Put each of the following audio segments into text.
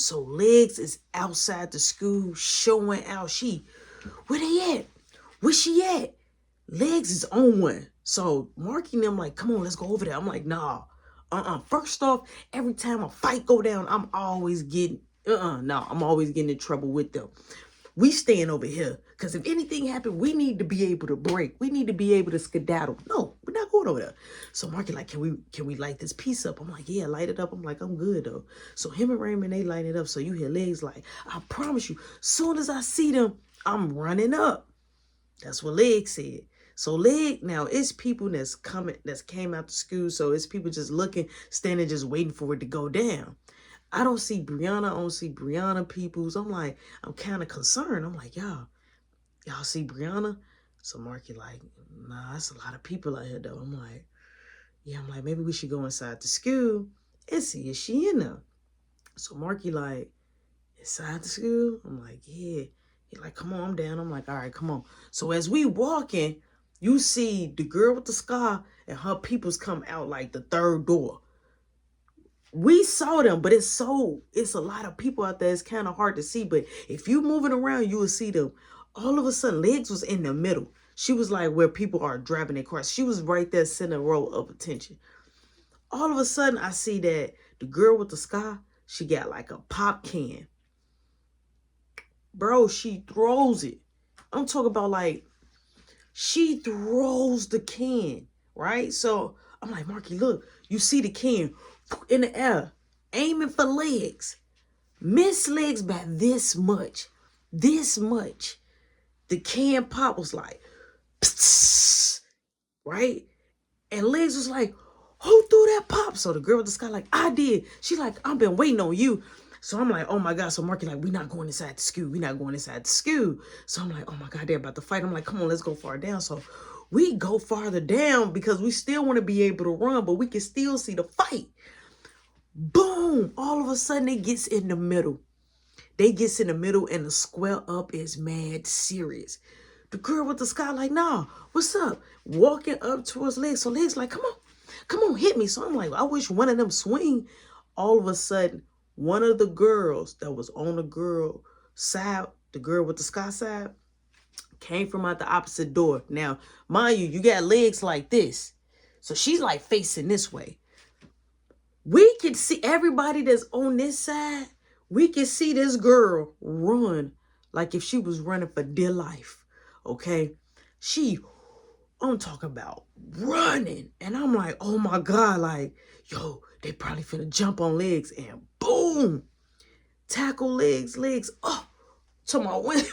So Legs is outside the school showing out. Where they at? Where she at? Legs is on one. So Marky and them like, come on, let's go over there. I'm like, nah. First off, every time a fight go down, I'm always getting, I'm always getting in trouble with them. We staying over here. Because if anything happened, we need to be able to break. We need to be able to skedaddle. No, we're not going over there. So Marky like, can we light this piece up? I'm like, yeah, light it up. I'm like, I'm good though. So him and Raymond, they light it up. So you hear Legs like, I promise you, soon as I see them, I'm running up. That's what Leg said. So now it's people that's came out to school. So it's people just looking, standing, just waiting for it to go down. I don't see Brianna peoples. I'm like, I'm kind of concerned. I'm like, y'all see Brianna? So Marky like, nah, that's a lot of people out here though. I'm like, yeah, maybe we should go inside the school and see if she in there. So Marky like, inside the school? I'm like, yeah. He like, come on, I'm down. I'm like, all right, come on. So as we walking, you see the girl with the scar and her peoples come out like the third door. We saw them, but it's a lot of people out there. It's kind of hard to see, but if you moving around, you will see them. All of a sudden, Legs was in the middle. She was like where people are driving their cars. She was right there, center row of attention. All of a sudden, I see that the girl with the scar, she got like a pop can. Bro, she throws it. I'm talking about like, she throws the can, right? So I'm like, Marky, look, you see the can in the air, aiming for Legs. Miss Legs by this much. The can pop was like, psst, right? And Legs was like, who threw that pop? So the girl with the sky like, I did. She like, I've been waiting on you. So I'm like, oh my God. So Marky like, we're not going inside the school. So I'm like, oh my God, they're about to fight. I'm like, come on, let's go far down. So we go farther down because we still want to be able to run, but we can still see the fight. Boom. All of a sudden, it gets in the middle. And the square up is mad serious. The girl with the sky like, nah, what's up? Walking up towards Legs. So Legs like, come on, hit me. So I'm like, I wish one of them swing. All of a sudden, one of the girls that was on the girl side, the girl with the sky side, came from out the opposite door. Now, mind you got Legs like this. So she's like facing this way. We can see everybody that's on this side. We can see this girl run like if she was running for dear life. Okay? I'm talking about running. And I'm like, oh my God, like, yo, they probably finna jump on Legs and boom, tackle Legs, oh, to my window.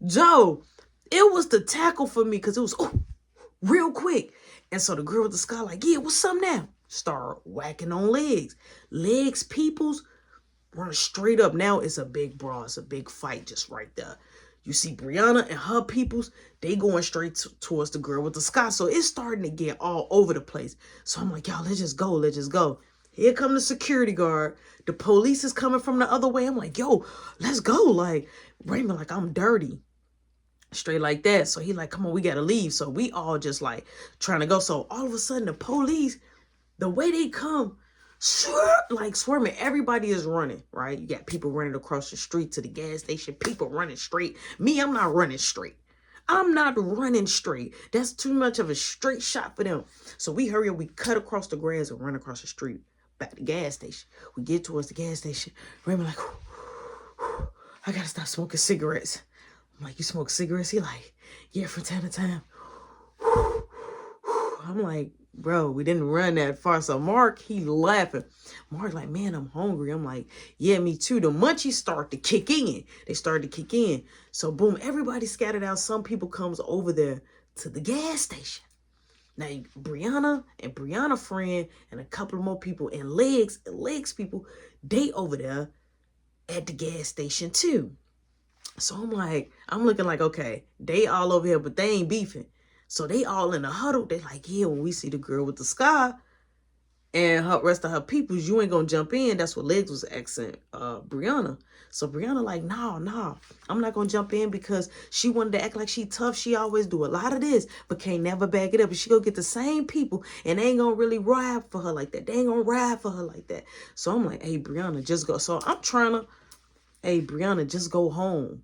Joe, it was the tackle for me because it was real quick. And so the girl with the sky like, yeah, what's up now? Start whacking on Legs peoples run straight up. Now it's a big brawl. It's a big fight just right there. You see Brianna and her peoples, they going straight towards the girl with the sky. So it's starting to get all over the place. So I'm like, y'all, let's just go. Here come the security guard. The police is coming from the other way. I'm like, yo, let's go. Like, Raymond, like, I'm dirty. Straight like that. So he like, come on, we got to leave. So we all just like trying to go. So all of a sudden the police, the way they come, like swarming, everybody is running, right? You got people running across the street to the gas station, people running straight. Me, I'm not running straight. That's too much of a straight shot for them. So we hurry up, we cut across the grass and run across the street back to the gas station. We get towards the gas station. Raymond like, I gotta stop smoking cigarettes. I'm like, you smoke cigarettes? He like, yeah, from time to time. I'm like, bro, we didn't run that far. So Mark, he laughing. Mark like, man, I'm hungry. I'm like, yeah, me too. The munchies start to kick in. They started to kick in. So boom, everybody scattered out. Some people comes over there to the gas station. Now, Brianna and Brianna friend and a couple of more people and Legs people, they over there at the gas station too. So I'm looking like, okay, they all over here, but they ain't beefing. So they all in a huddle. They like, yeah, when we see the girl with the scar and her rest of her peoples, you ain't gonna jump in. That's what Legs was asking Brianna. So Brianna like, nah, I'm not gonna jump in because she wanted to act like she tough. She always do a lot of this, but can't never back it up. And she gonna get the same people and they ain't gonna really ride for her like that. They ain't gonna ride for her like that. So I'm like, hey, Brianna, just go. So I'm trying to hey, Brianna, just go home.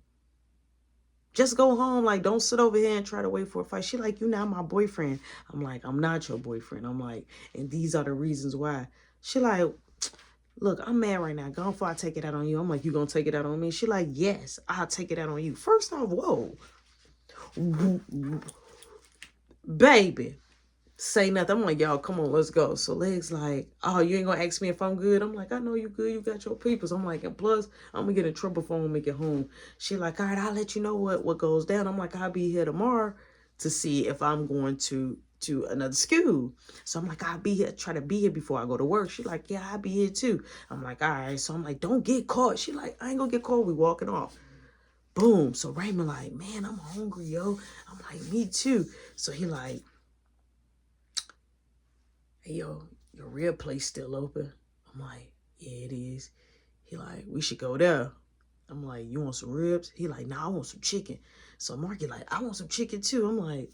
Just go home. Like, don't sit over here and try to wait for a fight. She like, you not my boyfriend. I'm like, I'm not your boyfriend. I'm like, and these are the reasons why. She like, look, I'm mad right now. Go on before I take it out on you. I'm like, you gonna take it out on me? She like, yes, I'll take it out on you. First off, whoa. Baby. Say nothing. I'm like, y'all, come on, let's go. So Legs like, oh, you ain't gonna ask me if I'm good? I'm like, I know you good. You got your peoples. I'm like, and plus, I'm gonna get in trouble if I don't make it home. She like, all right, I'll let you know what goes down. I'm like, I'll be here tomorrow to see if I'm going to another school. So I'm like, I'll be here, try to be here before I go to work. She like, yeah, I'll be here too. I'm like, all right. So I'm like, don't get caught. She like, I ain't gonna get caught. We walking off. Boom. So Raymond like, man, I'm hungry, yo. I'm like, me too. So he like, hey, yo, your rib place still open? I'm like, yeah, it is. He like, we should go there. I'm like, you want some ribs? He like, nah, I want some chicken. So Marky like, I want some chicken too. I'm like,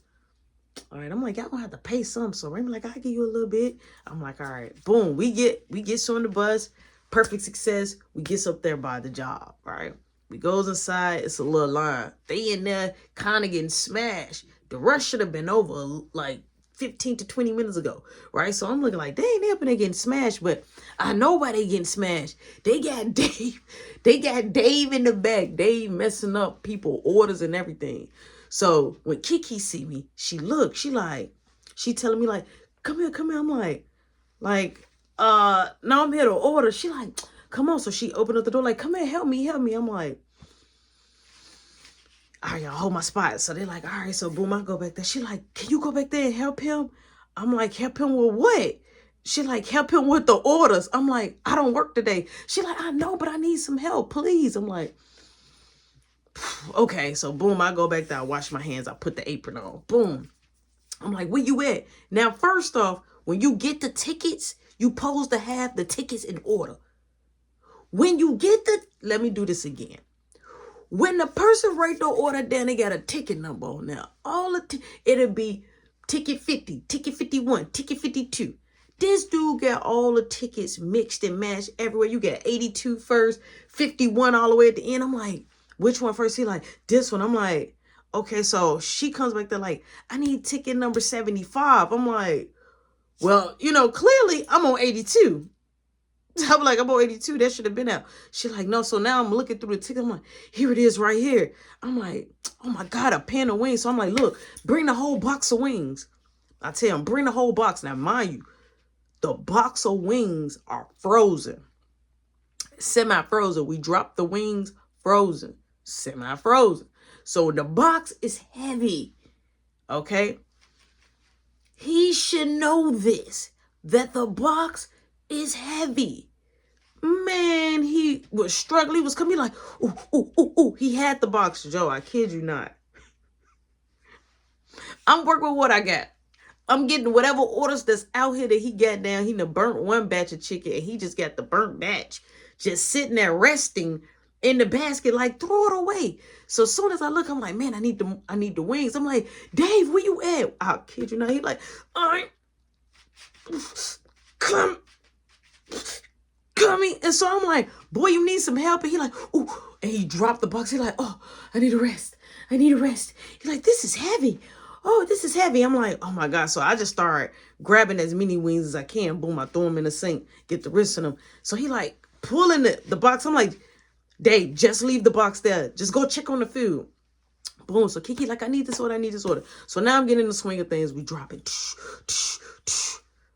all right. I'm like, y'all gonna have to pay some. So Raymond like, I'll give you a little bit. I'm like, all right. Boom. We get on the bus. Perfect success. We gets up there by the job, right? We goes inside. It's a little line. They in there kind of getting smashed. The rush should have been over like 15 to 20 minutes ago, right? So I'm looking like, they ain't up and they getting smashed, but I know why they getting smashed. They got Dave. They got Dave in the back. Dave messing up people orders and everything. So when Kiki see me, she look, she telling me like, come here. I'm like, no, I'm here to order. She like, come on. So she opened up the door like, come here, help me. I'm like, all right, y'all, hold my spot. So they're like, all right, so boom, I go back there. She like, can you go back there and help him? I'm like, help him with what? She like, help him with the orders. I'm like, I don't work today. She like, I know, but I need some help, please. I'm like, okay. So boom, I go back there. I wash my hands. I put the apron on. Boom. I'm like, where you at? Now, first off, when you get the tickets, you supposed to have the tickets in order. When you get let me do this again. When the person write the order down, they got a ticket number on there. It'll be ticket 50, ticket 51, ticket 52. This dude got all the tickets mixed and matched everywhere. You got 82 first, 51 all the way at the end. I'm like, which one first? He like, this one. I'm like, okay. So she comes back there like, I need ticket number 75. I'm like, well, clearly I'm on 82. I'm like, I'm on 82. That should have been out. She like, no. So now I'm looking through the ticket. I'm like, here it is right here. I'm like, oh my God, a pan of wings. So I'm like, look, bring the whole box of wings. I tell him, bring the whole box. Now, mind you, the box of wings are frozen. Semi-frozen. We dropped the wings frozen. Semi-frozen. So the box is heavy. Okay? He should know this, that the box is heavy. Man, he was struggling. He was coming like, ooh. He had the box, Joe. I kid you not. I'm working with what I got. I'm getting whatever orders that's out here that he got down. He done burnt one batch of chicken and he just got the burnt batch just sitting there resting in the basket, like, throw it away. So as soon as I look, I'm like, man, I need the wings. I'm like, Dave, where you at? I kid you not. He like, all right, come. And so I'm like, boy, you need some help. And he like, ooh, and he dropped the box. He like, oh, I need a rest. He like, this is heavy. Oh, this is heavy. I'm like, oh my God. So I just started grabbing as many wings as I can. Boom, I throw them in the sink, get the rest of them. So he like pulling the box. I'm like, Dave, just leave the box there. Just go check on the food. Boom. So Kiki like, I need this order. So now I'm getting in the swing of things. We drop it.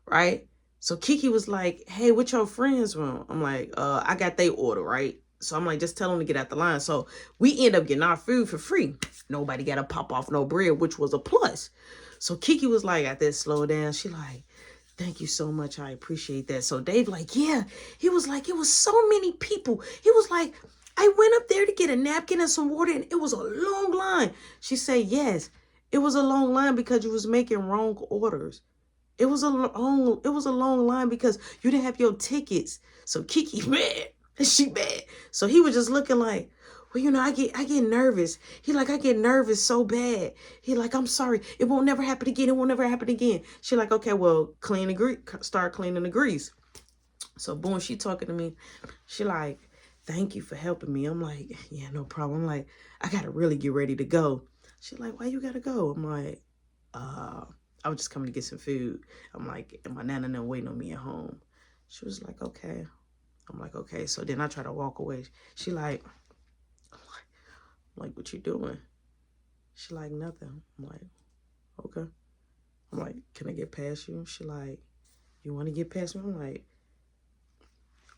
Right? So Kiki was like, hey, what your friends want? I'm like, I got their order, right? So I'm like, just tell them to get out the line. So we end up getting our food for free. Nobody got to pop off no bread, which was a plus. So Kiki was like, at that slow down. She like, thank you so much. I appreciate that. So Dave like, yeah. He was like, it was so many people. He was like, I went up there to get a napkin and some water and it was a long line. She said, yes, it was a long line because you was making wrong orders. It was a long line because you didn't have your tickets. So Kiki mad. She mad. So he was just looking like, well, I get nervous. He like, I get nervous so bad. He like, I'm sorry. It won't never happen again. She like, okay, well, start cleaning the grease. So boom, she talking to me. She like, thank you for helping me. I'm like, yeah, no problem. I'm like, I got to really get ready to go. She's like, why you got to go? I'm like, I was just coming to get some food. I'm like, and my nana now waiting on me at home. She was like, okay. I'm like, okay. So then I try to walk away. She like, I'm like, what you doing? She like, nothing. I'm like, okay. I'm like, can I get past you? She like, you want to get past me? I'm like,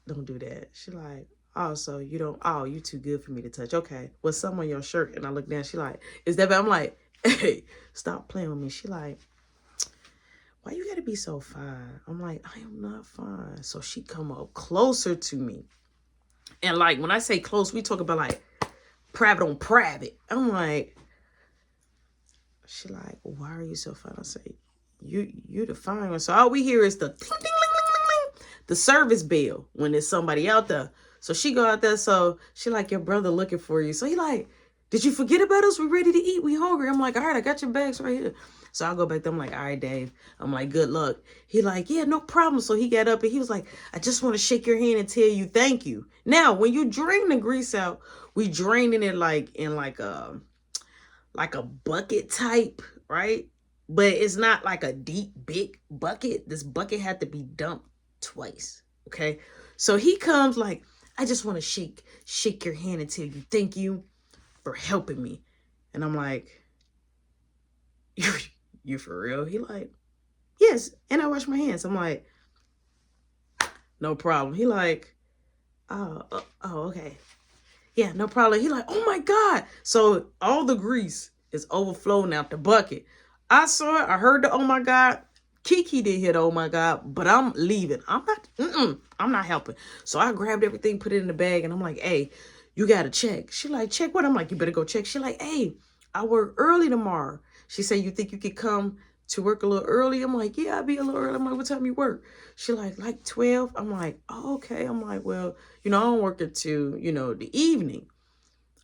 don't do that. She like, oh, so you don't, oh, you too good for me to touch. Okay. What's something on your shirt? And I look down. She like, is that bad? I'm like, hey, stop playing with me. She like, why you gotta be so fine? I'm like, I am not fine. So she come up closer to me. And like, when I say close, we talk about like private on private. I'm like, she like, why are you so fine? I say, you the fine one. So all we hear is the ting, ting, ling, ling, ling, ling, the service bell when there's somebody out there. So she go out there. So she like, your brother looking for you. So he like, did you forget about us? We ready to eat. We hungry. I'm like, all right, I got your bags right here. So I'll go back there. I'm like, all right, Dave. I'm like, good luck. He like, yeah, no problem. So he got up and he was like, I just want to shake your hand and tell you thank you. Now, when you drain the grease out, we draining it like in like a bucket type, right? But it's not like a deep, big bucket. This bucket had to be dumped twice, okay? So he comes like, I just want to shake your hand and tell you thank you for helping me. And I'm like, you for real? He like, yes. And I wash my hands. I'm like, no problem. He like, oh, okay. Yeah, no problem. He like, oh my God. So all the grease is overflowing out the bucket. I saw it. I heard the oh my God. Kiki did hit oh my God, but I'm leaving. I'm not helping. So I grabbed everything, put it in the bag, and I'm like, hey, you got to check. She like, check what? I'm like, you better go check. She like, hey, I work early tomorrow. She said, you think you could come to work a little early? I'm like, yeah, I'll be a little early. I'm like, what time you work? She like 12. I'm like, oh, okay. I'm like, well, I don't work until, the evening.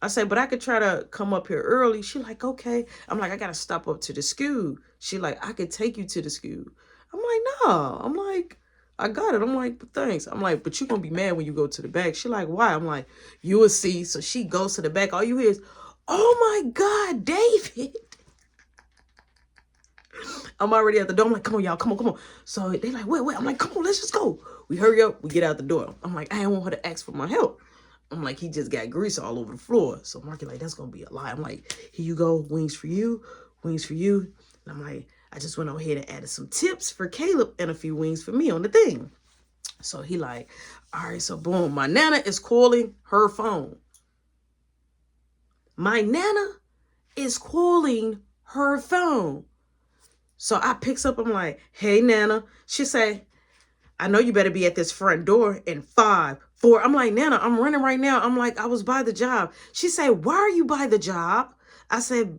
I say, but I could try to come up here early. She like, okay. I'm like, I got to stop up to the school. She like, I could take you to the school. I'm like, no. I'm like, I got it. I'm like, but thanks. I'm like, but you're going to be mad when you go to the back. She like, why? I'm like, you will see. So she goes to the back. All you hear is, oh my God, David. I'm already at the door. I'm like, come on, y'all. Come on. So they like, wait. I'm like, come on, let's just go. We hurry up. We get out the door. I'm like, I didn't want her to ask for my help. I'm like, he just got grease all over the floor. So Marky like, that's going to be a lie. I'm like, here you go. Wings for you. Wings for you. And I'm like, I just went on ahead and added some tips for Caleb and a few wings for me on the thing. So he like, all right, so boom. My Nana is calling her phone. My Nana is calling her phone. So I picks up, I'm like, hey, Nana. She say, I know you better be at this front door in 5, 4. I'm like, Nana, I'm running right now. I'm like, I was by the job. She said, why are you by the job? I said,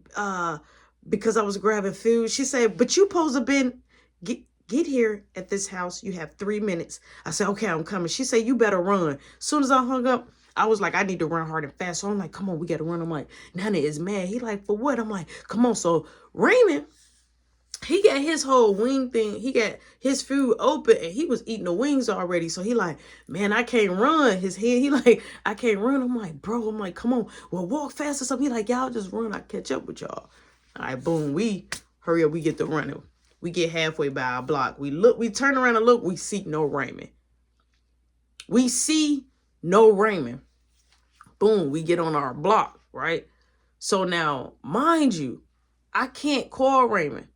because I was grabbing food. She said, but you supposed to been, get here at this house. You have 3 minutes. I said, okay, I'm coming. She said, you better run. As soon as I hung up, I was like, I need to run hard and fast. So I'm like, come on, we got to run. I'm like, Nana is mad. He like, for what? I'm like, come on. So Raymond, he got his whole wing thing. He got his food open and he was eating the wings already. So he like, man, I can't run. His head, he like, I can't run. I'm like, bro, I'm like, come on. Well, walk fast or something. He like, y'all just run. I catch up with y'all. All right, boom. We hurry up. We get to running. We get halfway by our block. We look, we turn around and look. We see no Raymond. We see no Raymond. Boom. We get on our block, right? So now, mind you, I can't call Raymond.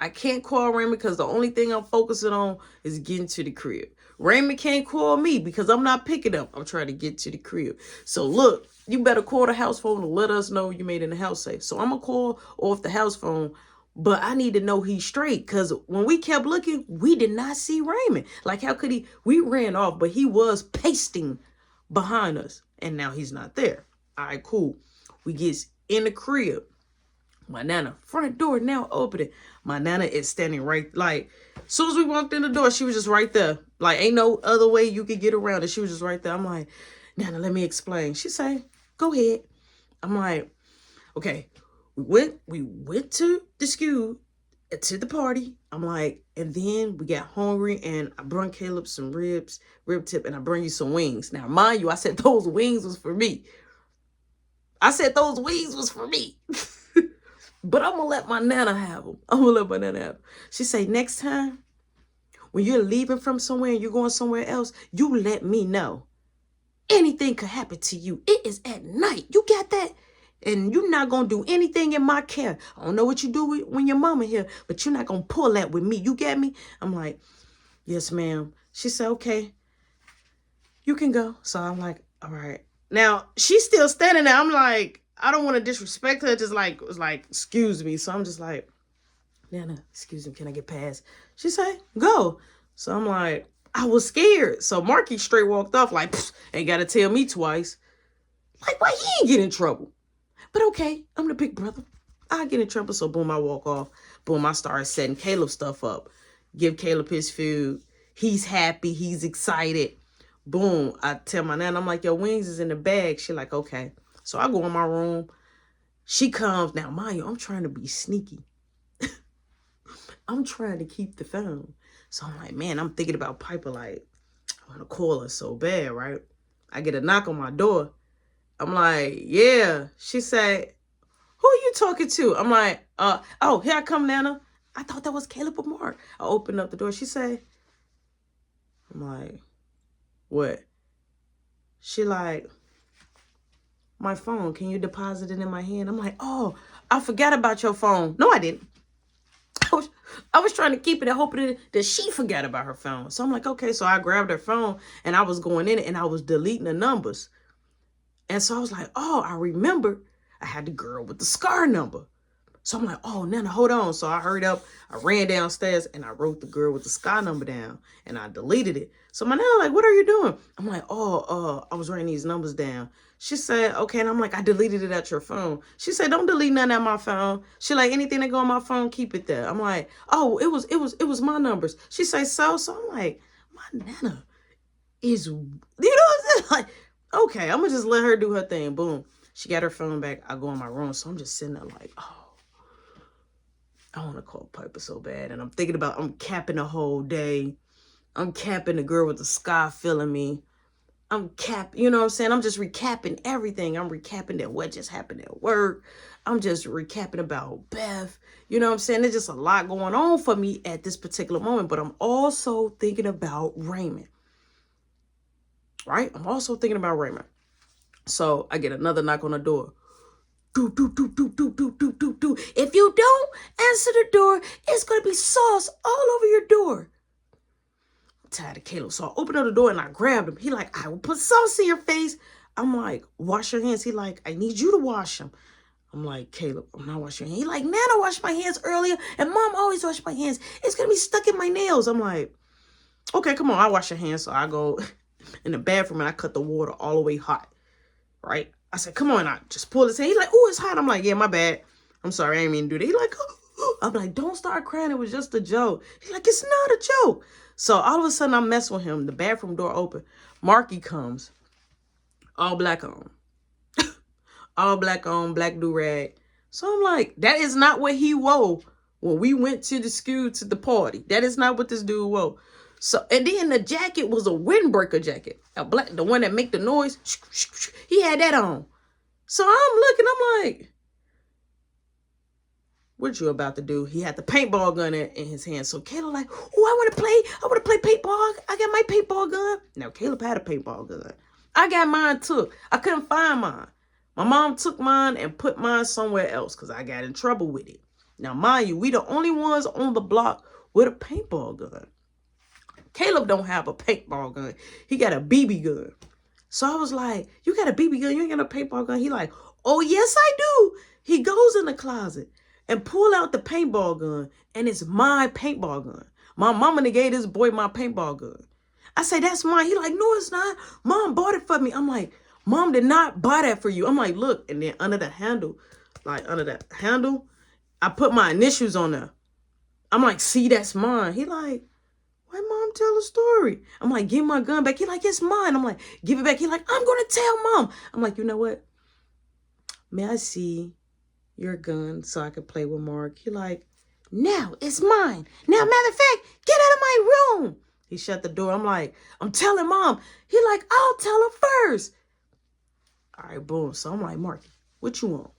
I can't call Raymond because the only thing I'm focusing on is getting to the crib. Raymond can't call me because I'm not picking up. I'm trying to get to the crib. So look, you better call the house phone to let us know you made it in the house safe. So I'm going to call off the house phone, but I need to know he's straight because when we kept looking, we did not see Raymond. Like, how could he? We ran off, but he was pasting behind us, and now he's not there. All right, cool. We get in the crib. My Nana, front door now opening. My Nana is standing right, like, as soon as we walked in the door, she was just right there. Like, ain't no other way you could get around it. She was just right there. I'm like, Nana, let me explain. She say, go ahead. I'm like, okay, we went to the school. to the party. I'm like, and then we got hungry and I brought Caleb some rib tip, and I bring you some wings. Now, mind you, I said those wings was for me. But I'm going to let my Nana have them. She say, next time, when you're leaving from somewhere and you're going somewhere else, you let me know. Anything could happen to you. It is at night. You got that? And you're not going to do anything in my care. I don't know what you do when your mama here, but you're not going to pull that with me. You get me? I'm like, yes, ma'am. She said, okay, you can go. So I'm like, all right. Now, she's still standing there. I'm like, I don't want to disrespect her. Just like, it was like, excuse me. So I'm just like, Nana, excuse me, can I get past? She said, go. So I'm like, I was scared. So Marky straight walked off like, ain't got to tell me twice. Like, why he ain't get in trouble? But okay, I'm the big brother. I get in trouble. So boom, I walk off. Boom, I start setting Caleb stuff up. Give Caleb his food. He's happy. He's excited. Boom, I tell my Nana, I'm like, your wings is in the bag. She like, okay. So I go in my room. She comes. Now, mind you, I'm trying to be sneaky. I'm trying to keep the phone. So I'm like, man, I'm thinking about Piper. Like, I want to call her so bad, right? I get a knock on my door. I'm like, yeah. She said, who are you talking to? I'm like, oh, here I come, Nana. I thought that was Caleb or Mark. I opened up the door. She said, I'm like, what? She like, my phone, can you deposit it in my hand? I'm like, oh, I forgot about your phone. No, I didn't. I was trying to keep it and hoping that she forgot about her phone. So I'm like, okay. So I grabbed her phone and I was going in it and I was deleting the numbers. And so I was like, oh, I remember I had the girl with the scar number. So I'm like, oh, Nana, hold on. So I hurried up. I ran downstairs and I wrote the girl with the scar number down and I deleted it. So my Nana like, what are you doing? I'm like, I was writing these numbers down. She said, okay. And I'm like, I deleted it at your phone. She said, don't delete none at my phone. She like, anything that go on my phone, keep it there. I'm like, oh, it was my numbers. She say, so I'm like, my Nana is, you know what I'm saying? Like, okay, I'm gonna just let her do her thing. Boom. She got her phone back. I go in my room. So I'm just sitting there like, oh, I want to call Piper so bad. And I'm thinking about, I'm capping the whole day. I'm capping the girl with the sky feeling me. I'm you know what I'm saying? I'm just recapping everything. I'm recapping that what just happened at work. I'm just recapping about Beth. You know what I'm saying? There's just a lot going on for me at this particular moment. But I'm also thinking about Raymond. Right? I'm also thinking about Raymond. So I get another knock on the door. Do, do, do, do, do, do, do, do, do. If you don't answer the door, it's going to be sauce all over your door. I'm tired of Caleb. So I opened up the door and I grabbed him. He like, I will put sauce in your face. I'm like, wash your hands. He like, I need you to wash them. I'm like, Caleb, I'm not washing your hands. He like, Nana washed my hands earlier and Mom always washed my hands. It's going to be stuck in my nails. I'm like, okay, come on. I wash your hands. So I go in the bathroom and I cut the water all the way hot. Right? I said, come on, I just pull his hand. He's like, oh, it's hot. I'm like, yeah, my bad. I'm sorry, I didn't mean to do that. He's like, oh. I'm like, don't start crying. It was just a joke. He's like, it's not a joke. So all of a sudden, I'm messing with him. The bathroom door open. Marky comes. All black on. All black on, black do-rag. So I'm like, that is not what he wore when we went to the school to the party. That is not what this dude wore. So, and then the jacket was a windbreaker jacket. The one that make the noise. He had that on. So I'm looking, I'm like, what you about to do? He had the paintball gun in his hand. So Caleb like, oh, I want to play paintball. I got my paintball gun. Now Caleb had a paintball gun. I got mine too. I couldn't find mine. My mom took mine and put mine somewhere else because I got in trouble with it. Now, mind you, we the only ones on the block with a paintball gun. Caleb don't have a paintball gun. He got a BB gun. So I was like, you got a BB gun? You ain't got a paintball gun? He like, oh, yes, I do. He goes in the closet and pull out the paintball gun, and it's my paintball gun. My mama gave this boy my paintball gun. I say, that's mine. He like, no, it's not. Mom bought it for me. I'm like, Mom did not buy that for you. I'm like, look. And then under the handle, I put my initials on there. I'm like, see, that's mine. He like, why Mom tell a story? I'm like, give my gun back. He like, it's mine. I'm like, give it back. He like, I'm going to tell Mom. I'm like, you know what? May I see your gun so I can play with Mark? He like, Now it's mine. Now, matter of fact, get out of my room. He shut the door. I'm like, I'm telling mom. He like, I'll tell her first. All right, boom. So I'm like, Marky, what you want?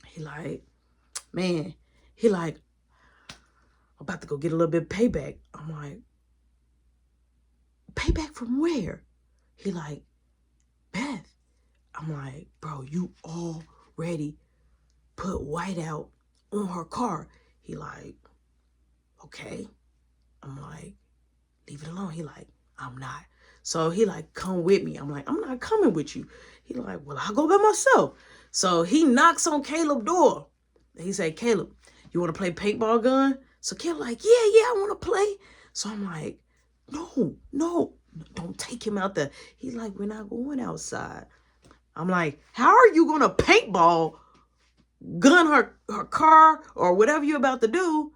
He like, man, he like, I'm about to go get a little bit of payback. I'm like, payback from where? He like, Beth. I'm like, bro, you already put white out on her car. He like, okay. I'm like, leave it alone. He like, I'm not. So he like, come with me. I'm like, I'm not coming with you. He like, well, I'll go by myself. So he knocks on Caleb's door. He said, Caleb, you want to play paintball gun? So Caleb like, yeah, I want to play. So I'm like, no, don't take him out there. He's like, we're not going outside. I'm like, how are you going to paintball gun her car or whatever you're about to do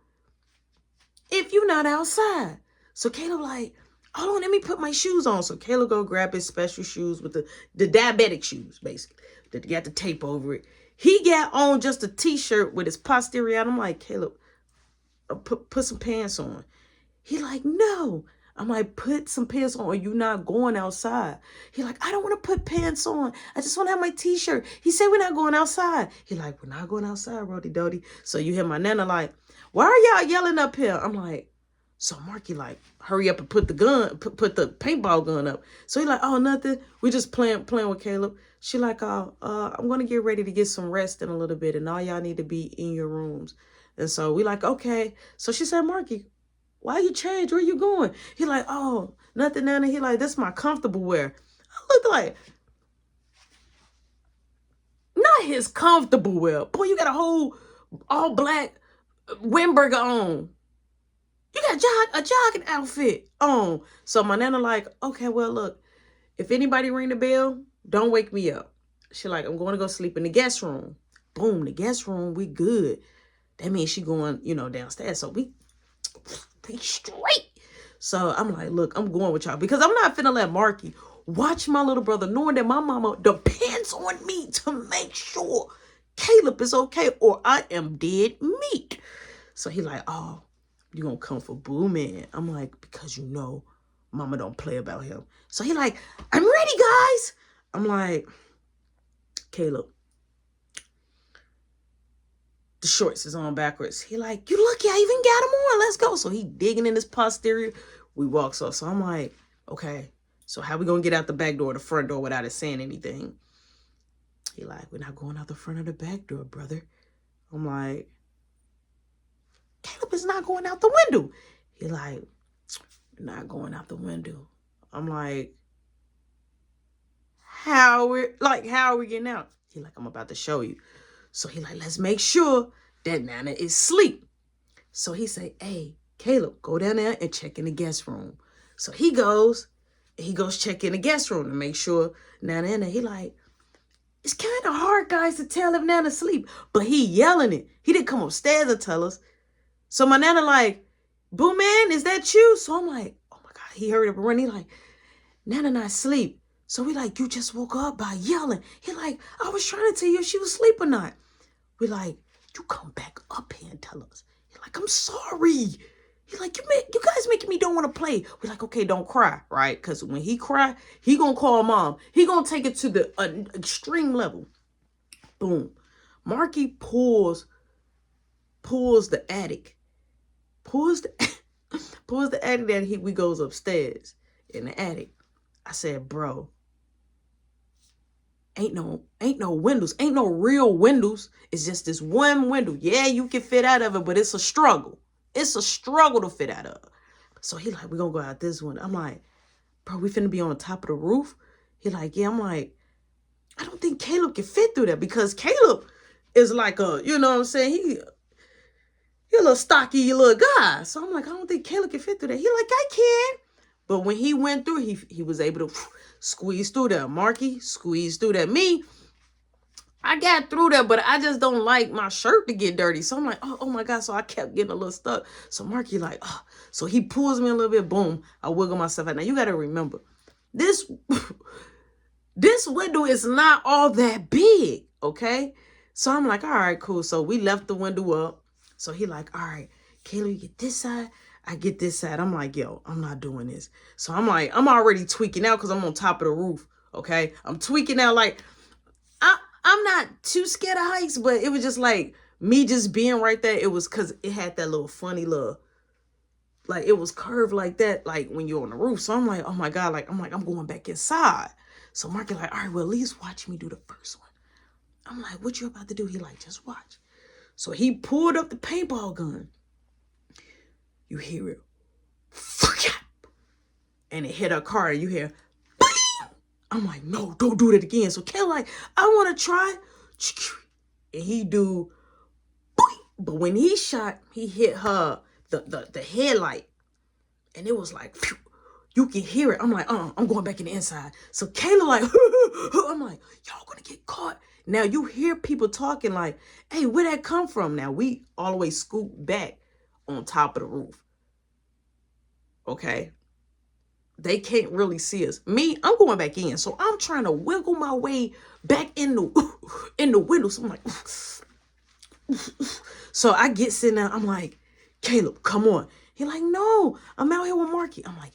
if you're not outside? So Caleb like, hold on, let me put my shoes on. So Caleb go grab his special shoes with the diabetic shoes, basically. That got the tape over it. He got on just a t-shirt with his posterior out. I'm like, Caleb, put some pants on. He like, no. I'm like, put some pants on or you not going outside. He like, I don't want to put pants on. I just want to have my t-shirt. He said, we're not going outside. He like, we're not going outside, Rody Dody. So you hear my nana like, why are y'all yelling up here? I'm like, so Marky like, hurry up and put the gun, put the paintball gun up. So he like, oh, nothing. We just playing with Caleb. She like, I'm going to get ready to get some rest in a little bit. And all y'all need to be in your rooms. And so we like, okay. So she said, Marky, why you change? Where you going? He like, oh, nothing, Nana. He like, this is my comfortable wear. I looked like, not his comfortable wear. Boy, you got a whole all black Wimberger on. You got a jogging outfit on. So my Nana like, okay, well, look, if anybody ring the bell, don't wake me up. She like, I'm going to go sleep in the guest room. Boom, the guest room, we good. That means she going, downstairs. So we straight. So I'm like, look, I'm going with y'all because I'm not finna let Marky watch my little brother knowing that my mama depends on me to make sure Caleb is okay or I am dead meat. So he like, oh, you gonna come for Boo Man? I'm like, because mama don't play about him. So he like, I'm ready, guys. I'm like, Caleb, the shorts is on backwards. He like, you lucky I even got them on. Let's go. So he digging in his posterior. We walk off. So I'm like, okay, so how we gonna get out the back door, the front door without it saying anything? He like, we're not going out the front of the back door, brother. I'm like, Caleb is not going out the window. He like, we're not going out the window. I'm like, how are we getting out? He like, I'm about to show you. So he like, let's make sure that Nana is asleep. So he say, hey, Caleb, go down there and check in the guest room. So he goes check in the guest room to make sure Nana in there. He like, it's kind of hard, guys, to tell if Nana's asleep. But he yelling it. He didn't come upstairs to tell us. So my Nana like, Boo Man, is that you? So I'm like, oh my God. He hurried up and run. He like, Nana not asleep. So we like, you just woke up by yelling. He like, I was trying to tell you if she was asleep or not. We like, you come back up here and tell us. He like, I'm sorry. He like, you guys making me don't want to play. We like, okay, don't cry, right? Because when he cry, he gonna call mom. He gonna take it to the extreme level. Boom. Marky pulls the attic. Pulls the attic that we goes upstairs in the attic. I said, bro, ain't no windows. Ain't no real windows. It's just this one window. Yeah, you can fit out of it, but it's a struggle. It's a struggle to fit out of. So he like, we're going to go out this one. I'm like, bro, we finna be on the top of the roof? He like, yeah. I'm like, I don't think Caleb can fit through that because Caleb is like you know what I'm saying? He a little stocky little guy. So I'm like, I don't think Caleb can fit through that. He like, I can. But when he went through, he was able to squeeze through that. Marky squeezed through that. Me, I got through that, but I just don't like my shirt to get dirty. So I'm like, oh my God. So I kept getting a little stuck. So Marky like, oh. So he pulls me a little bit. Boom. I wiggle myself out. Now you got to remember, this window is not all that big. Okay. So I'm like, all right, cool. So we left the window up. So he like, all right, Kayla, you get this side, I get this side. I'm like, yo, I'm not doing this. So I'm like, I'm already tweaking out because I'm on top of the roof. Okay. I'm tweaking out like I'm not too scared of heights, but it was just like me just being right there. It was because it had that little funny little, like it was curved like that, like when you're on the roof. So I'm like, oh my God, like I'm going back inside. So Mark is like, all right, well, at least watch me do the first one. I'm like, what you about to do? He like, just watch. So he pulled up the paintball gun. You hear it. And it hit her car and you hear, I'm like, no, don't do that again. So Kayla like, I want to try. And he do, but when he shot, he hit her, the headlight. And it was like, phew, you can hear it. I'm like, I'm going back in the inside. So Kayla like, I'm like, y'all gonna get caught. Now you hear people talking like, hey, where that come from? Now we all the way scooped back on top of the roof. Okay. They can't really see us. Me, I'm going back in. So I'm trying to wiggle my way back in the window. So I'm like, so I get sitting there. I'm like, Caleb, come on. He like, no, I'm out here with Marky. I'm like,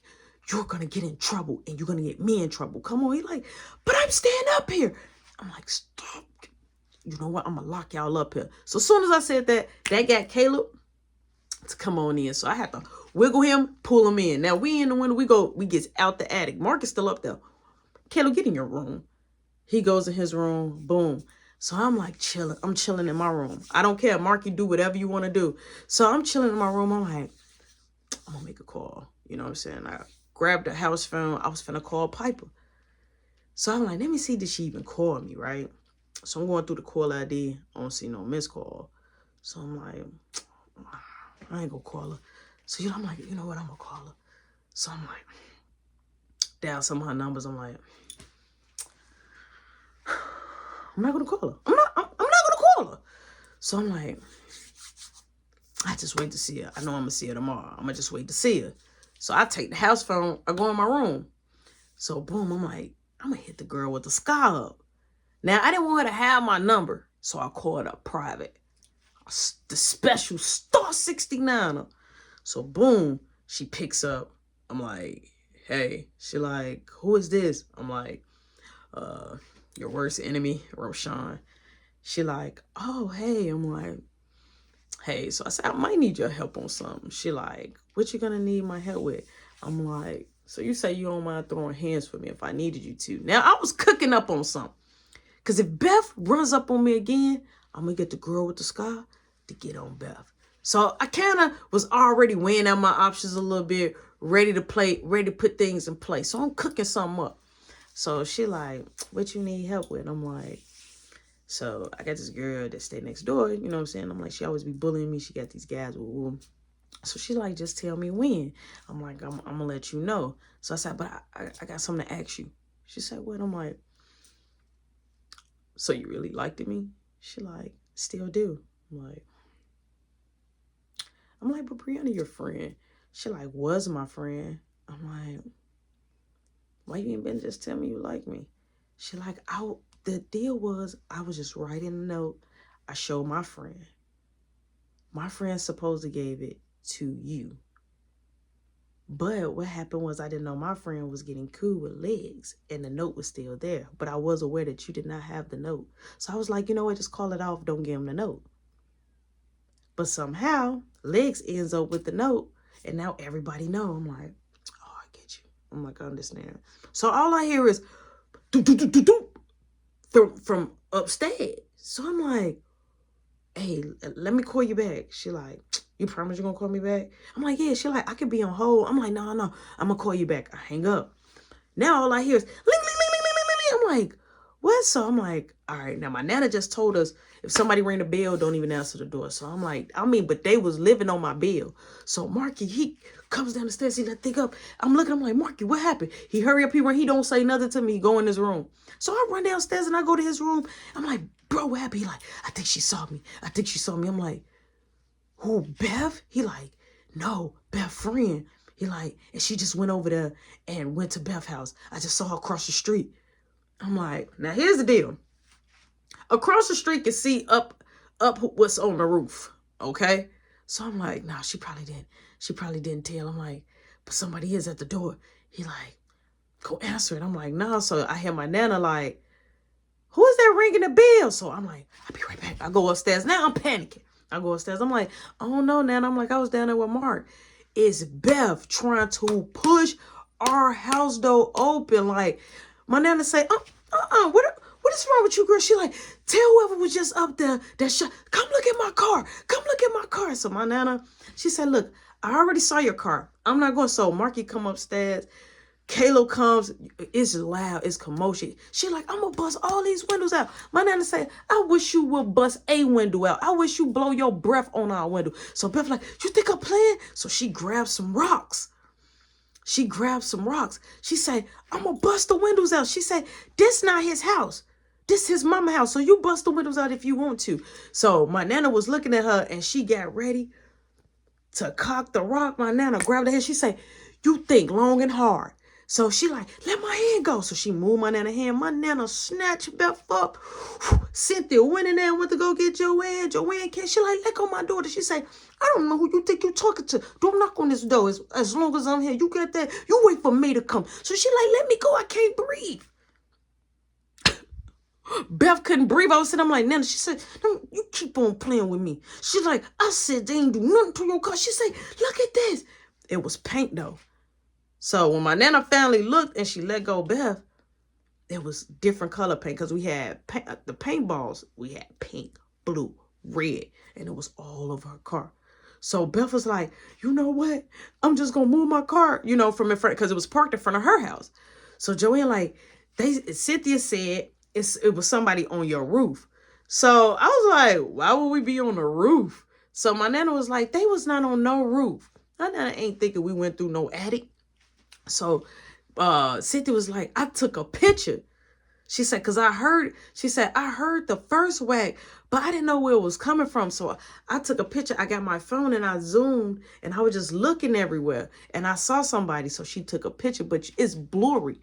you're going to get in trouble and you're going to get me in trouble. Come on. He like, but I'm staying up here. I'm like, stop. You know what? I'm going to lock y'all up here. So as soon as I said that, that got Caleb to come on in. So I had to wiggle him, pull him in. Now we in the window, we get out the attic. Mark is still up there. Caleb, get in your room. He goes in his room, boom. So I'm like chilling. I'm chilling in my room. I don't care. Marky, do whatever you want to do. So I'm chilling in my room. I'm like, I'm going to make a call. You know what I'm saying? I grabbed the house phone. I was finna call Piper. So I'm like, let me see, did she even call me, right? So I'm going through the call ID. I don't see no missed call. So I'm like, I ain't gonna call her. So I'm like, you know what? I'm gonna call her. So I'm like, dial some of her numbers. I'm like, I'm not gonna call her. I'm not gonna call her. So I'm like, I just wait to see her. I know I'm gonna see her tomorrow. I'm gonna just wait to see her. So I take the house phone. I go in my room. So boom, I'm like, I'm gonna hit the girl with the sky up. Now I didn't want her to have my number, so I called her private. The special star 69er. So boom, she picks up. I'm like, hey. She like, who is this? I'm like, your worst enemy, Roshan. She like, oh, hey. I'm like, hey. So I said, I might need your help on something. She like, what you gonna need my help with? I'm like, so you say you don't mind throwing hands for me if I needed you to. Now I was cooking up on something. Because if Beth runs up on me again, I'm going to get the girl with the scar to get on Beth. So I kind of was already weighing out my options a little bit, ready to put things in place. So I'm cooking something up. So she like, what you need help with? I'm like, so I got this girl that stay next door. You know what I'm saying? I'm like, she always be bullying me. She got these guys. So she like, just tell me when. I'm like, I'm going to let you know. So I said, but I got something to ask you. She said, what? I'm like, so you really liked me? She like, still do. I'm like, but Brianna, your friend. She like, was my friend. I'm like, why you ain't been just tell me you like me? She like, the deal was, I was just writing a note. I showed my friend. My friend supposedly gave it to you. But what happened was I didn't know my friend was getting cool with Legs and the note was still there. But I was aware that you did not have the note. So I was like, you know what? Just call it off. Don't give him the note. But somehow Legs ends up with the note and now everybody know. I'm like, oh, I get you. I'm like, I understand. So all I hear is do, do, do, do, do, from upstairs. So I'm like, hey, let me call you back. She like, you promise you're going to call me back? I'm like, yeah. She like, I could be on hold. I'm like, no. I'm going to call you back. I hang up. Now all I hear is, ling, ling, ling, ling, ling, ling, ling. I'm like, what? So I'm like, all right. Now my Nana just told us if somebody ring the bell, don't even answer the door. So I'm like, but they was living on my bill. So Marky, he comes down the stairs. He let think up. I'm looking. I'm like, Marky, what happened? He hurry up. He run. He don't say nothing to me. He go in his room. So I run downstairs and I go to his room. I'm like, bro, what happened? He like, I think she saw me. I'm like, who, Bev? He like, no, Bev friend. He like, and she just went over there and went to Bev's house. I just saw her across the street. I'm like, now here's the deal. Across the street can see up what's on the roof, okay? So I'm like, nah, she probably didn't. She probably didn't tell. I'm like, but somebody is at the door. He like, go answer it. I'm like, nah. So I hear my Nana like, who is that ringing the bell? So I'm like, I'll be right back. I go upstairs. Now I'm panicking. I go upstairs. I'm like, I don't know, Nana. I'm like, I was down there with Mark. It's Beth trying to push our house door open. Like, my Nana say, what is wrong with you, girl? She like, tell whoever was just up there that come look at my car. Come look at my car. So my Nana, she said, look, I already saw your car. I'm not going. So Marky come upstairs. Kayla comes, it's loud, it's commotion. She like, I'm gonna bust all these windows out. My Nana say, I wish you would bust a window out. I wish you blow your breath on our window. So Beth like, you think I'm playing? So she grabs some rocks. She say, I'm gonna bust the windows out. She say, this not his house. This his mama house. So you bust the windows out if you want to. So my Nana was looking at her and she got ready to cock the rock. My Nana grabbed her hand. She say, you think long and hard. So she like, let my hand go. So she moved my Nana hand. My Nana snatched Beth up. Cynthia went in there and went to go get Joanne. Joanne came. She like, let go my daughter. She say, I don't know who you think you're talking to. Don't knock on this door. As long as I'm here, you get that. You wait for me to come. So she like, let me go. I can't breathe. Beth couldn't breathe. I was sitting, I'm like, Nana, she said, no, you keep on playing with me. She's like, I said, they ain't do nothing to your car. She said, look at this. It was paint though. So when my Nana finally looked and she let go of Beth, it was different color paint because we had the paintballs. We had pink, blue, red, and it was all over her car. So Beth was like, you know what? I'm just going to move my car, from in front because it was parked in front of her house. So Joanne, like, Cynthia said it was somebody on your roof. So I was like, why would we be on the roof? So my Nana was like, they was not on no roof. My Nana ain't thinking we went through no attic. So Cynthia was like, I took a picture. She said, because I heard the first whack, but I didn't know where it was coming from. So I took a picture. I got my phone and I zoomed and I was just looking everywhere. And I saw somebody. So she took a picture, but it's blurry.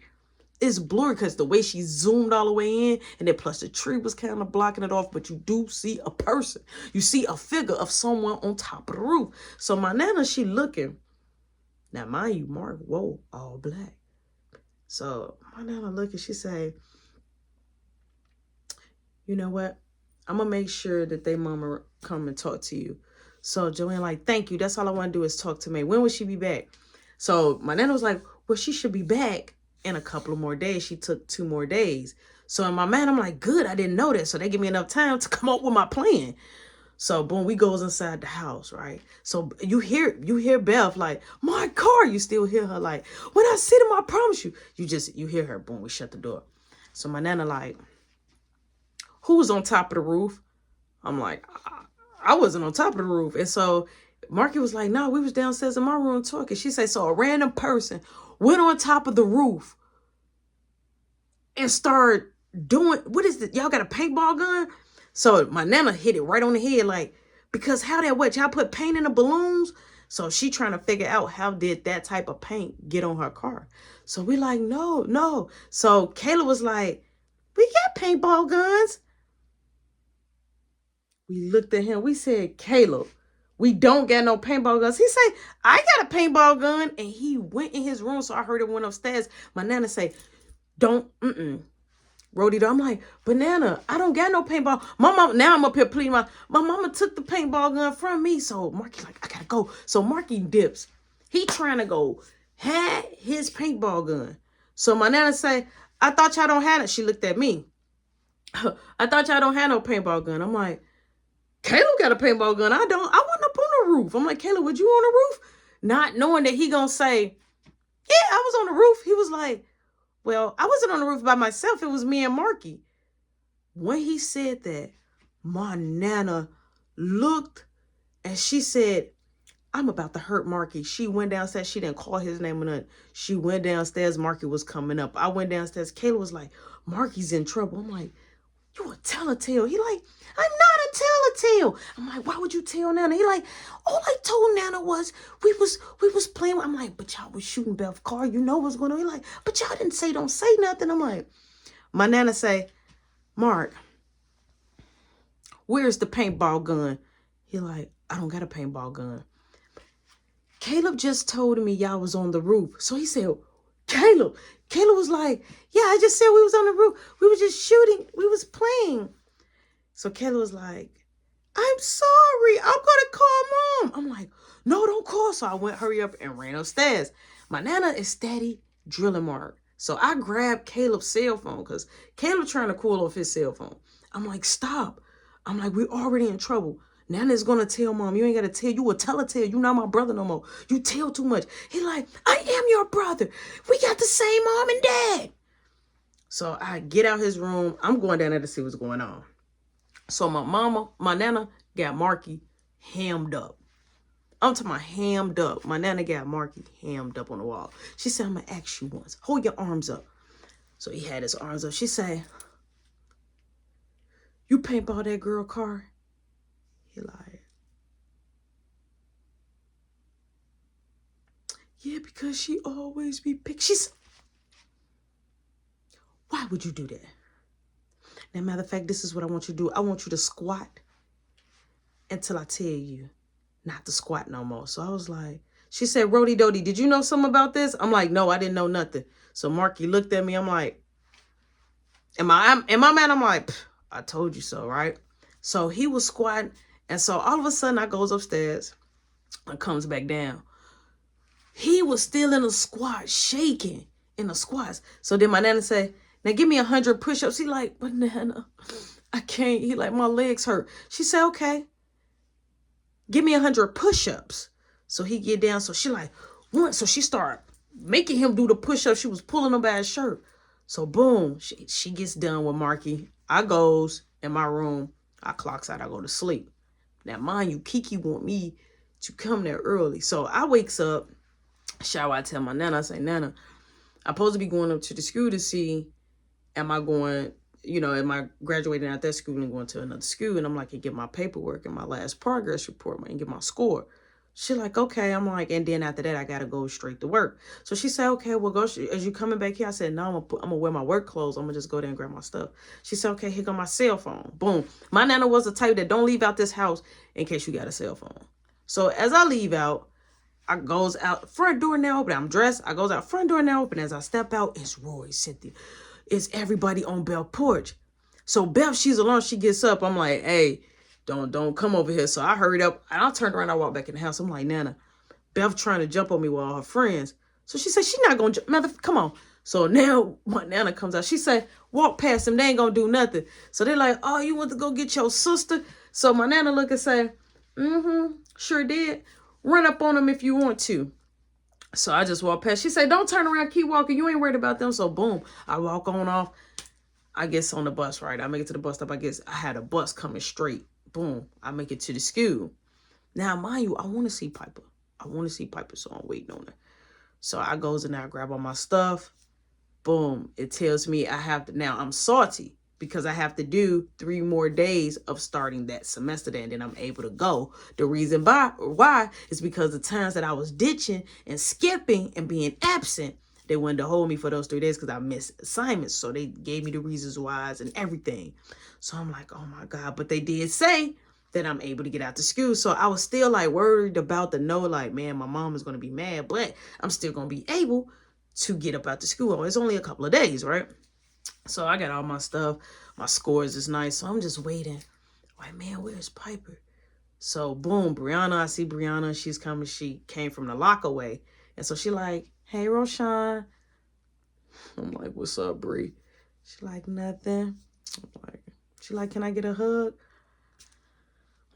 It's blurry because the way she zoomed all the way in, and then plus the tree was kind of blocking it off, but you do see a person. You see a figure of someone on top of the roof. So my Nana, she looking. Now, mind you, Mark, whoa, all black. So my Nana look and she say, you know what? I'm going to make sure that they mama come and talk to you. So Joanne like, thank you. That's all I want to do is talk to me. When will she be back? So my Nana was like, well, she should be back in a couple of more days. She took 2 more days. So in my mind, I'm like, good, I didn't know that. So they give me enough time to come up with my plan. So boom, we goes inside the house, right? So you hear Beth like, my car. You still hear her like, when I see them, I promise you. You hear her, boom, we shut the door. So my Nana like, who was on top of the roof? I'm like, I wasn't on top of the roof. And so Marky was like, no, we was downstairs in my room talking. She said, so a random person went on top of the roof and started doing, what is this? Y'all got a paintball gun? So my Nana hit it right on the head, like, because how that what? Y'all put paint in the balloons? So she trying to figure out how did that type of paint get on her car. So we like, no. So Kayla was like, we got paintball guns. We looked at him. We said, Caleb, we don't got no paintball guns. He said, I got a paintball gun. And he went in his room. So I heard it went upstairs. My Nana say, don't, Rody, I'm like, Banana, I don't got no paintball. My mom, now I'm up here pleading. My mama took the paintball gun from me. So Marky like, I gotta go. So Marky dips. He trying to go had his paintball gun. So my Nana say, I thought y'all don't have it. She looked at me. I thought y'all don't have no paintball gun. I'm like, Caleb got a paintball gun. I wasn't up on the roof. I'm like, Caleb, was you on the roof? Not knowing that he gonna say, yeah, I was on the roof. He was like, well, I wasn't on the roof by myself. It was me and Marky. When he said that, my Nana looked and she said, I'm about to hurt Marky. She went downstairs. She didn't call his name or nothing. She went downstairs. Marky was coming up. I went downstairs. Kayla was like, Marky's in trouble. I'm like, you a telltale. He like, I'm not a telltale. I'm like, why would you tell Nana? He like, all I told Nana was we was playing. I'm like, but y'all was shooting Beth's car. You know what's going on. He like, but y'all didn't say don't say nothing. I'm like, my Nana say, Mark, where's the paintball gun? He like, I don't got a paintball gun. Caleb just told me y'all was on the roof. So he said, Caleb was like, yeah, I just said we was on the roof. We were just shooting. We was playing. So Caleb was like, I'm sorry. I'm going to call Mom. I'm like, no, don't call. So I went, hurry up, and ran upstairs. My Nana is steady drilling Mark. So I grabbed Caleb's cell phone because Caleb trying to cool off his cell phone. I'm like, stop. I'm like, we're already in trouble. Nana's going to tell Mom. You ain't got to tell. You will tell her tale. You not my brother no more. You tell too much. He like, I am your brother. We got the same mom and dad. So I get out his room. I'm going down there to see what's going on. So my Nana got Marky hammed up. I'm talking about hammed up. My Nana got Marky hammed up on the wall. She said, I'm going to ask you once. Hold your arms up. So he had his arms up. She said, you paintball that girl car? He like, yeah, because she always be picked. She said, why would you do that? Now, matter of fact, this is what I want you to do. I want you to squat until I tell you not to squat no more. So I was like, she said, Rody Dody, did you know something about this? I'm like, no, I didn't know nothing. So Marky looked at me. I'm like, am I mad? I'm like, I told you so, right? So he was squatting. And so all of a sudden I goes upstairs and comes back down. He was still in a squat, shaking in the squats. So then my Nana said, now give me 100 push-ups. He like, but Nana, I can't. He like, my legs hurt. She said, okay, give me 100 push-ups. So he get down. So she like, what? So she started making him do the push-ups. She was pulling him by his shirt. So boom, she gets done with Marky. I goes in my room. I clocks out. I go to sleep. Now, mind you, Kiki want me to come there early. So I wakes up, shower. I tell my Nana, I say, Nana, I'm supposed to be going up to the school to see, am I going, am I graduating out that school and going to another school? And I'm like, I get my paperwork and my last progress report and get my score. She like, okay. I'm like, and then after that, I got to go straight to work. So she said, okay, well, go. As you coming back here? I said, no, I'm going to wear my work clothes. I'm going to just go there and grab my stuff. She said, okay, here go my cell phone. Boom. My Nana was the type that don't leave out this house in case you got a cell phone. So as I leave out, I goes out, front door now open. I'm dressed. I goes out, front door now open. As I step out, it's Roy, Cynthia. It's everybody on Belle's porch. So Beth, she's alone. She gets up. I'm like, hey, don't come over here. So I hurried up and I turned around. I walked back in the house. I'm like, Nana, Beth trying to jump on me with all her friends. So she said, she's not going to jump. Come on. So now my Nana comes out. She said, walk past them. They ain't going to do nothing. So they're like, oh, you want to go get your sister? So my Nana look and say, sure did. Run up on them if you want to. So I just walk past. She said, don't turn around, keep walking. You ain't worried about them. So boom, I walk on off. I guess on the bus, right? I make it to the bus stop. I guess I had a bus coming straight. Boom, I make it to the school. Now, mind you, I want to see Piper. So I'm waiting on her. So I goes in there, I grab all my stuff. Boom, it tells me I have to, now I'm salty because I have to do 3 more days of starting that semester there, and then I'm able to go. The reason why is because the times that I was ditching and skipping and being absent, they wanted to hold me for those 3 days because I missed assignments. So they gave me the reasons why and everything. So I'm like, oh my God. But they did say that I'm able to get out to school. So I was still like worried about the no, like, man, my mom is going to be mad, but I'm still going to be able to get up out to school. It's only a couple of days, right? So I got all my stuff. My scores is nice. So I'm just waiting. Like, man, where's Piper? So boom, Brianna, I see Brianna. She's coming. She came from the lock away. And so she like, hey, Roshan. I'm like, what's up, Bree? She like, nothing. She like, can I get a hug?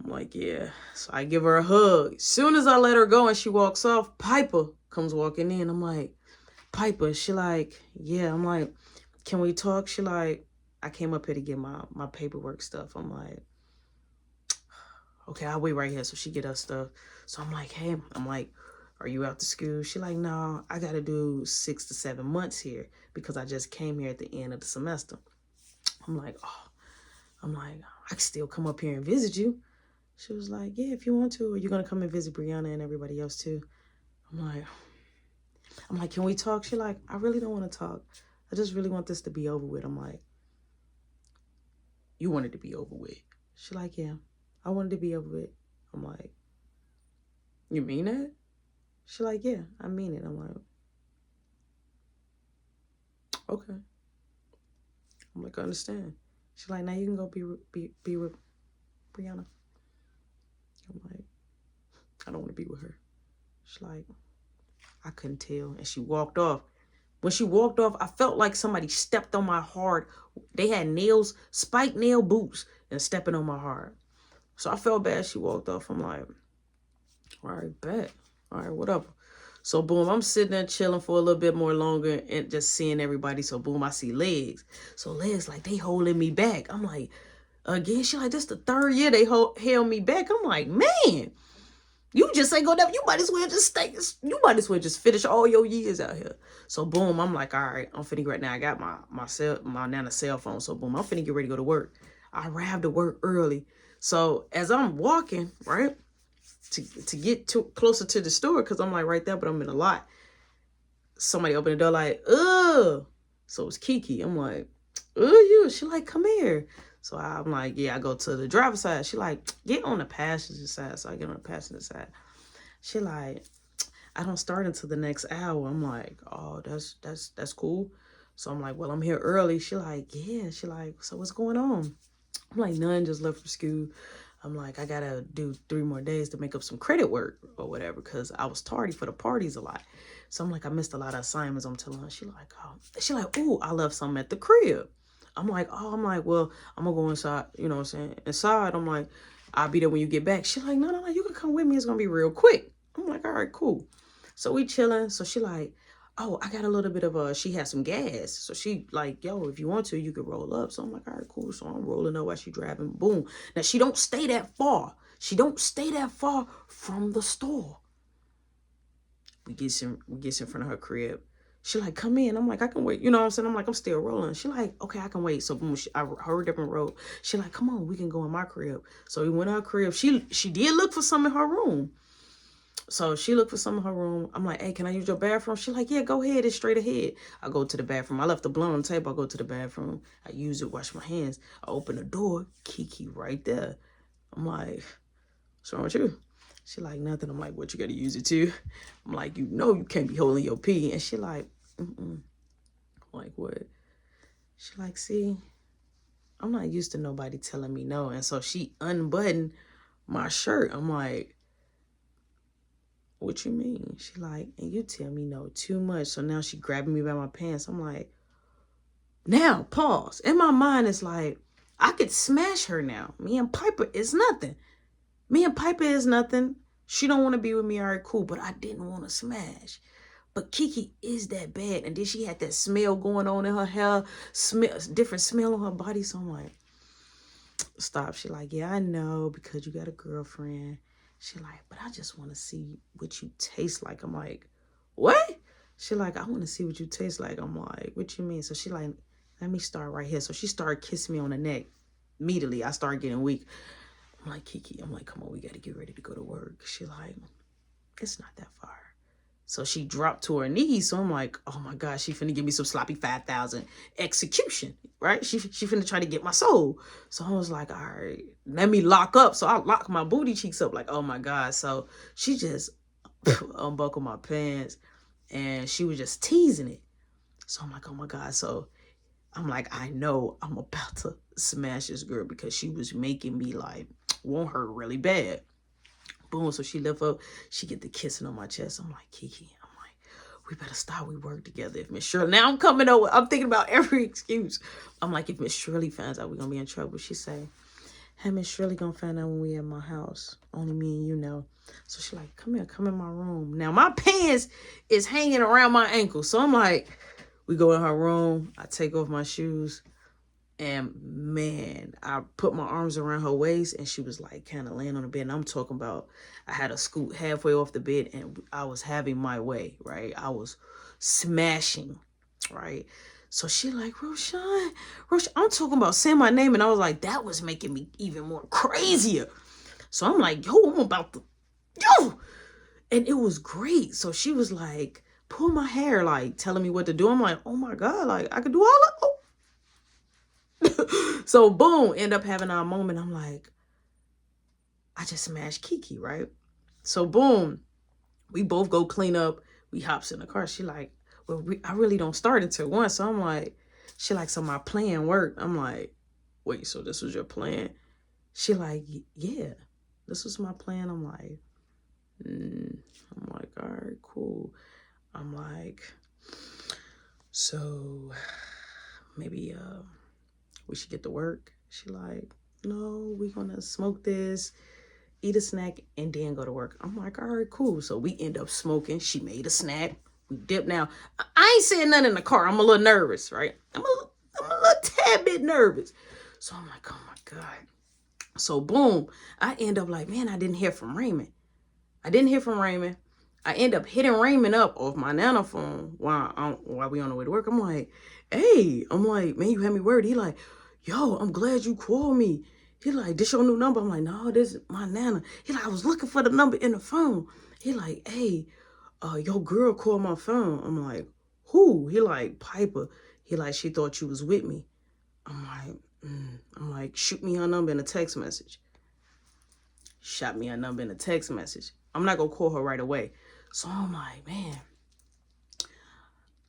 I'm like, yeah. So I give her a hug. As soon as I let her go and she walks off, Piper comes walking in. I'm like, Piper. She like, yeah. I'm like, can we talk? She like, I came up here to get my paperwork stuff. I'm like, okay, I'll wait right here. So she get her stuff. So I'm like, hey, are you out to school? She like, no, I got to do 6 to 7 months here because I just came here at the end of the semester. I'm like, I can still come up here and visit you. She was like, yeah, if you want to, or you're going to come and visit Brianna and everybody else too. I'm like, can we talk? She like, I really don't want to talk. I just really want this to be over with. I'm like, you want it to be over with? She like, yeah, I want it to be over with. I'm like, you mean that? She like, yeah, I mean it. I'm like, okay. I'm like, I understand. She like, now you can go be with Brianna. I'm like, I don't want to be with her. She's like, I couldn't tell. And she walked off. When she walked off, I felt like somebody stepped on my heart. They had nails, spiked nail boots, and stepping on my heart. So I felt bad. She walked off. I'm like, all right, bet. All right, whatever. So boom, I'm sitting there chilling for a little bit more longer and just seeing everybody. So boom, I see Legs. So Legs, like, they holding me back. I'm like, again, she like, this the third year they held me back. I'm like, man, you just ain't gonna, you might as well just stay. You might as well just finish all your years out here. So boom, I'm like, all right, I'm finna get right now. I got my Nana cell phone. So boom, I'm finna get ready to go to work. I arrived to work early. So as I'm walking, right, to get closer to the store, because I'm like right there, but I'm in a lot. Somebody opened the door like, ugh. So it's Kiki. I'm like, you. She like, come here. So I'm like, yeah, I go to the driver's side. She like, get on the passenger side. So I get on the passenger side. She like, I don't start until the next hour. I'm like, oh, that's cool. So I'm like, well, I'm here early. She like, yeah. She like, so what's going on? I'm like, none, just left from school. I'm like, I gotta do 3 more days to make up some credit work or whatever, because I was tardy for the parties a lot. So I'm like, I missed a lot of assignments. I'm telling her. She like, oh, I left something at the crib. I'm like, well, I'm gonna go inside, you know what I'm saying? Inside, I'm like, I'll be there when you get back. She like, no, you can come with me. It's gonna be real quick. I'm like, all right, cool. So we chilling. So she like, oh, I got a little bit of she has some gas. So she like, yo, if you want to, you could roll up. So I'm like, all right, cool. So I'm rolling up while she driving. Boom. Now she don't stay that far. She don't stay that far from the store. We gets in front of her crib. She like, come in. I'm like, I can wait. You know what I'm saying? I'm like, I'm still rolling. She like, okay, I can wait. So boom, I hurried up and rolled. She like, come on, we can go in my crib. So we went to her crib. She did look for some in her room. So she looked for some in her room. I'm like, hey, can I use your bathroom? She like, yeah, go ahead. It's straight ahead. I go to the bathroom. I left the blunt on the table. I go to the bathroom. I use it, wash my hands. I open the door. Kiki right there. I'm like, what's wrong with you? She like, nothing. I'm like, what, you got to use it too? I'm like, you know you can't be holding your pee. And she like, I'm like, what? She like, see, I'm not used to nobody telling me no. And so she unbuttoned my shirt. I'm like, what you mean? She like, and you tell me no too much. So now she grabbing me by my pants. I'm like, now, pause. In my mind, it's like, I could smash her now. Me and Piper is nothing. She don't want to be with me. All right, cool. But I didn't want to smash. But Kiki is that bad. And then she had that smell going on in her hair, different smell on her body. So I'm like, stop. She like, yeah, I know, because you got a girlfriend. She like, but I just want to see what you taste like. I'm like, what? She like, I want to see what you taste like. I'm like, what you mean? So she like, let me start right here. So she started kissing me on the neck. Immediately, I started getting weak. I'm like, Kiki, I'm like, come on, we got to get ready to go to work. She like, it's not that far. So she dropped to her knees. So I'm like, oh my God, she finna give me some sloppy 5,000 execution, right? She finna try to get my soul. So I was like, all right, let me lock up. So I locked my booty cheeks up like, oh my God. So she just unbuckled my pants and she was just teasing it. So I'm like, oh my God. So I'm like, I know I'm about to smash this girl because she was making me like want her really bad. Boom. So she lift up, she get the kissing on my chest. I'm like, Kiki, I'm like, we better stop. We work together. If Miss Shirley, now I'm coming over. I'm thinking about every excuse. I'm like, if Miss Shirley finds out, we're going to be in trouble. She say, hey, Miss Shirley going to find out when we at my house. Only me and you know. So she like, come here, come in my room. Now my pants is hanging around my ankles. So I'm like, we go in her room. I take off my shoes. And man, I put my arms around her waist and she was like kind of laying on the bed. And I'm talking about, I had to scoot halfway off the bed and I was having my way, right? I was smashing, right? So she like, Roshan, I'm talking about saying my name. And I was like, that was making me even more crazier. So I'm like, yo, I'm about to, yo. And it was great. So she was like, pull my hair, like telling me what to do. I'm like, oh my God, like I could do all of, oh. So boom, end up having our moment. I'm like, I just smashed Kiki, right? So boom, we both go clean up. We hops in the car. She like, well, I really don't start until 1. So I'm like, she like, so my plan worked. I'm like, wait, so this was your plan? She like, yeah, this was my plan. I'm like, all right, cool. I'm like, so maybe we should get to work. She like, no, we gonna smoke this, eat a snack, and then go to work. I'm like, all right, cool. So we end up smoking. She made a snack. We dip now. I ain't saying nothing in the car. I'm a little nervous, right? I'm a little tad bit nervous. So I'm like, oh my God. So boom, I end up like, man, I didn't hear from Raymond. I end up hitting Raymond up off my Nana phone while we on the way to work. I'm like, hey, man, you had me worried. He like, yo, I'm glad you called me. He like, this your new number? I'm like, no, this is my Nana. He like, I was looking for the number in the phone. He like, hey, your girl called my phone. I'm like, who? He like, Piper. He like, she thought you was with me. I'm like, shoot me her number in a text message. Shot me her number in a text message. I'm not gonna call her right away. So I'm like, man,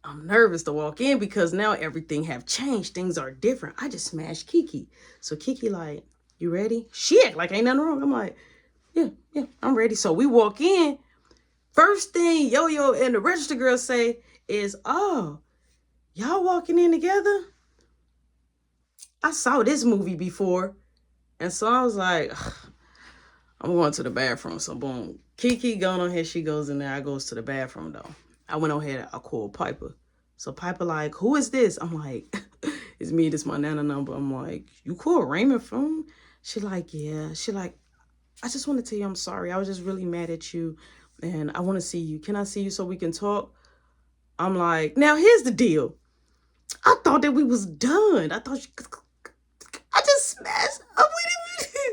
I'm nervous to walk in because now everything have changed. Things are different. I just smashed Kiki. So Kiki like, you ready? She act like ain't nothing wrong. I'm like, yeah, I'm ready. So we walk in. First thing Yo-Yo and the register girl say is, oh, y'all walking in together? I saw this movie before. And so I was like, I'm going to the bathroom. So boom, Kiki going on here. She goes in there. I goes to the bathroom though. I went on here. I called Piper. So Piper like, who is this? I'm like, it's me. This my Nana number. I'm like, you called Raymond phone? She like, yeah. She like, I just want to tell you I'm sorry. I was just really mad at you. And I want to see you. Can I see you so we can talk? I'm like, now here's the deal. I thought that we was done. I just smashed.